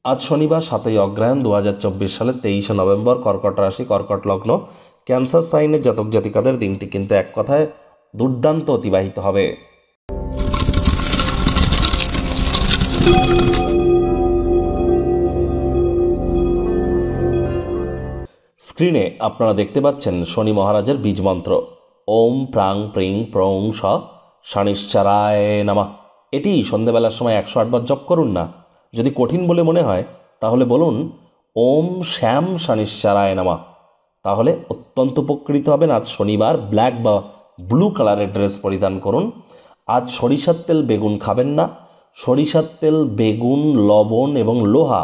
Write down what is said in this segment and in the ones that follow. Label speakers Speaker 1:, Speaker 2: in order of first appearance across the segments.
Speaker 1: আজ শনিবার 7ই অগ্রহায়ণ 2024 সালের 23শে নভেম্বর, কর্কট রাশি, কর্কট লগ্ন, ক্যান্সার সাইনের জাতক জাতিকাদের দিনটি কিন্তু এক কথায় দুর্দান্ত অতিবাহিত হবে। স্ক্রিনে আপনারা দেখতে পাচ্ছেন শনি মহারাজের বীজ মন্ত্র ওম প্রাং প্রিং প্রং স শনিশ্চরায় নমঃ। এটি সন্ধেবেলার সময় 108 বার জপ করুন না। যদি কঠিন বলে মনে হয় তাহলে বলুন ওম শ্যাম শনিশ্চরায় নমঃ। তাহলে অত্যন্ত উপকৃত হবেন। আজ শনিবার ব্ল্যাক বা ব্লু কালারের ড্রেস পরিধান করুন। আজ সরিষার তেল বেগুন খাবেন না। সরিষার তেল বেগুন লবণ এবং লোহা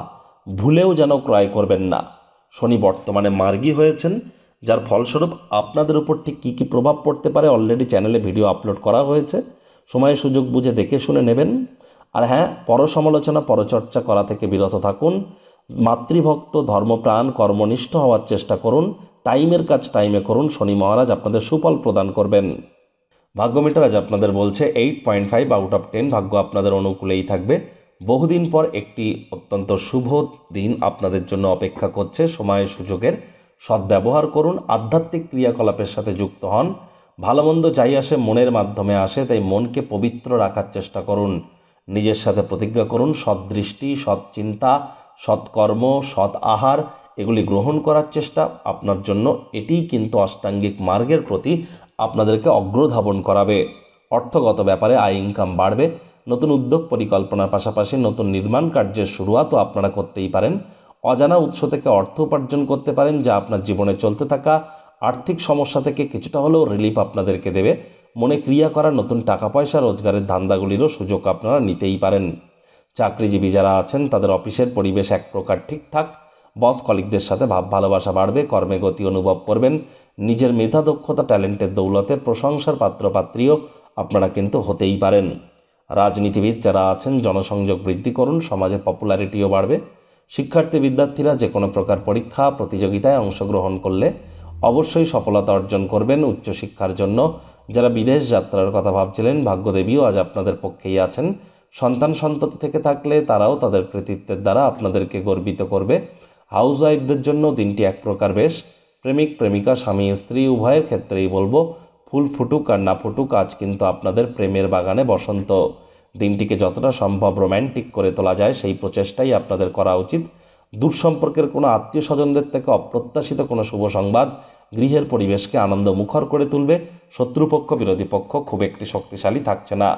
Speaker 1: ভুলেও যেন ক্রয় করবেন না। শনি বর্তমানে মার্গী হয়েছেন, যার ফলস্বরূপ আপনাদের উপর ঠিক কী কী প্রভাব পড়তে পারে অলরেডি চ্যানেলে ভিডিও আপলোড করা হয়েছে। সময় সুযোগ বুঝে দেখে শুনে নেবেন। আর হ্যাঁ, পরসমালোচনা পরচর্চা করা থেকে বিরত থাকুন। মাতৃভক্ত, ধর্মপ্রাণ, কর্মনিষ্ঠ হওয়ার চেষ্টা করুন। টাইমের কাজ টাইমে করুন। শনি মহারাজ আপনাদের সুফল প্রদান করবেন। ভাগ্যমিটার আজ আপনাদের বলছে 8.5 আউট অফ 10। ভাগ্য আপনাদের অনুকূলেই থাকবে। বহুদিন পর একটি অত্যন্ত শুভ দিন আপনাদের জন্য অপেক্ষা করছে। সময় সুযোগের সদ্ব্যবহার করুন। আধ্যাত্মিক ক্রিয়াকলাপের সাথে যুক্ত হন। ভালো মন্দ যাই আসে মনের মাধ্যমে আসে, তাই মনকে পবিত্র রাখার চেষ্টা করুন। নিজের সাথে প্রতিজ্ঞা করুন সৎ দৃষ্টি, সৎ চিন্তা, সৎকর্ম, সৎ আহার এগুলি গ্রহণ করার চেষ্টা। আপনার জন্য এটিই কিন্তু অষ্টাঙ্গিক মার্গের প্রতি আপনাদেরকে অগ্রধাবন করাবে। অর্থগত ব্যাপারে আয় ইনকাম বাড়বে। নতুন উদ্যোগ পরিকল্পনার পাশাপাশি নতুন নির্মাণ কার্যের শুরুয়াতও আপনারা করতেই পারেন। অজানা উৎস থেকে অর্থ উপার্জন করতে পারেন, যা আপনার জীবনে চলতে থাকা আর্থিক সমস্যা থেকে কিছুটা হলেও রিলিফ আপনাদেরকে দেবে। মনে ক্রিয়া করা নতুন টাকা পয়সা রোজগারের ধান্দাগুলিরও সুযোগ আপনারা নিতেই পারেন। চাকরিজীবী যারা আছেন তাদের অফিসের পরিবেশ এক প্রকার ঠিকঠাক। বস কলিগদের সাথে ভাব ভালোবাসা বাড়বে। কর্মে গতি অনুভব করবেন। নিজের মেধা দক্ষতা ট্যালেন্টের দৌলতে প্রশংসার পাত্রপাত্রীও আপনারা কিন্তু হতেই পারেন। রাজনীতিবিদ যারা আছেন জনসংযোগ বৃদ্ধি করুন। সমাজে পপুলারিটিও বাড়বে। শিক্ষার্থী বিদ্যার্থীরা যে কোনো প্রকার পরীক্ষা প্রতিযোগিতায় অংশগ্রহণ করলে অবশ্যই সফলতা অর্জন করবেন। উচ্চশিক্ষার জন্য যারা বিদেশ যাত্রার কথা ভাবছিলেন, ভাগ্যদেবীও আজ আপনাদের পক্ষেই আছেন। সন্তান সন্ততি থেকে থাকলে তারাও তাদের কৃতিত্বের দ্বারা আপনাদেরকে গর্বিত করবে। হাউসওয়াইফদের জন্য দিনটি এক প্রকার বেশ। প্রেমিক প্রেমিকা, স্বামী স্ত্রী উভয়ের ক্ষেত্রেই বলবো ফুল ফুটুক আর না ফুটুক, আজ কিন্তু আপনাদের প্রেমের বাগানে বসন্ত। দিনটিকে যতটা সম্ভব রোম্যান্টিক করে তোলা যায় সেই প্রচেষ্টাই আপনাদের করা উচিত। দূর সম্পর্কের কোনো আত্মীয় স্বজনদের থেকে অপ্রত্যাশিত কোনো শুভ সংবাদ গৃহের পরিবেশকে আনন্দমুখর করে তুলবে। শত্রুপক্ষ বিরোধী পক্ষ খুব একটি শক্তিশালী থাকছে না।